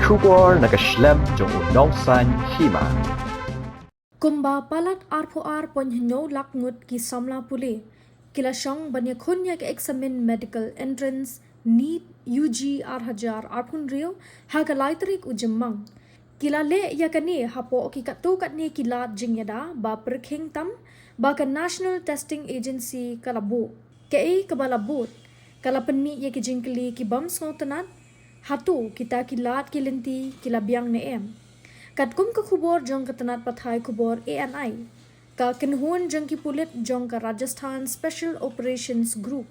Kubor nakaslem jong unongsan Hima. Kumba palat R4R ponhno lakngut ki samla pule. Kila shong banya khunya ke examine medical entrance Neet UG R1000 R rio haga laitrik ujemmang. Kila le yakani hapo ki katu katni kila jingyada ba perkhing tam ba ka National Testing Agency kalabo. Kei kabalabot kala penni ye ki jingkli ki bam sngotanat hatu kita kilat kilenti kila biang ne em. Kat kum ka khubor jong ka tanat pathai khubor ANI ka kinhuan jong ki Pulit jong ka Rajasthan Special Operations Group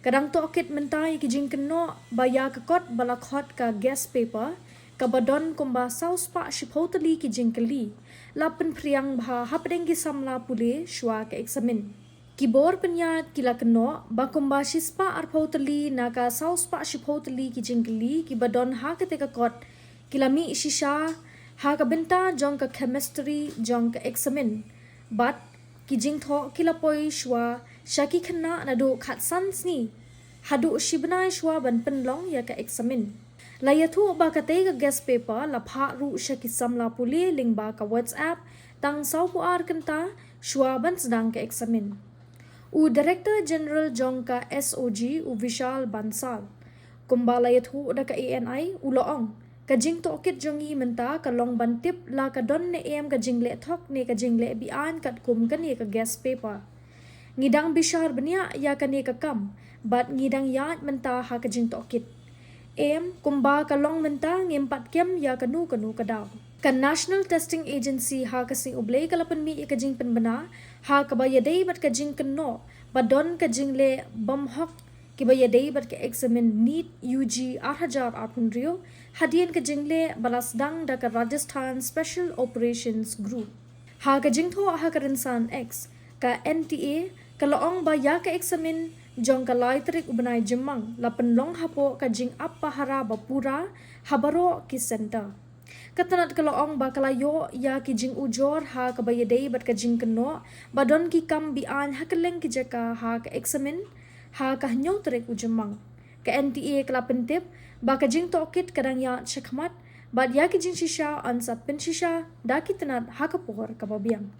kadang Tohkit mentai ki jing keno baya ka kot balakhot ka gas paper ka badon kumba sauspa shipotali ki jing kali lapen priang bha hapdeng ki samla pule shwa ka examin kibor penyat kila keno ba kumba shispa arpotali naka sauspa shipotali ki jing kali ki badon ha ka te ka kot kilami shisha ha ka benta jong ka chemistry jong ka examine but ki jing tho kila poi shwa shaki khna na do khat sans ni hadu shibnai shwa ban penlong ya ka examine la yathu ba ka te ka gas paper la pha ru shaki samla puli ling ba ka WhatsApp tang sau pu ar kanta shwa ban Sdang ka examine u director general jong ka SOG u Vishal Bansal kumbala yathu da ka ANI u loong kajing Tohkit jongi menta ka long bantip la ka don ne em ka jingle thok ne ka jingle bian kat kum ka ne ka gas paper ngidang bishar bania ya ka ne ka kam bat ngidang ya menta ha ka jing Tohkit em kumba ka long menta ngimpat kem ya ka nu ka daw ka National Testing Agency ha ka sing ublay ka lapan mi ka jing penbana ha ka ba yadai bat ka jing keno badon ka jingle bam hok kiba yadai bat ka examine Neet UG R1000 rio hadian ka jingle balas Sdang da ka Rajasthan Special Operations Group ha ka jingtho ha ka rinsan X ka NTA ka laong ba ya ka examine jong ka laitrik ubanai jemang lapan long hapo ka jing appa hara bapura habaro ki center katanat ka laong ba kalayo ya ki jing ujor ha ka bayadai bat ka jing keno badon ki kam bian ha ka leng ki jaka ha ka examine ha ka hnyo trek ujemang ka NTA kala pentip ba ka jing Tohkit kadang ya chakmat bad ya ki jing shisha ansat pen shisha da ki tanat ha ka pohor ka babiang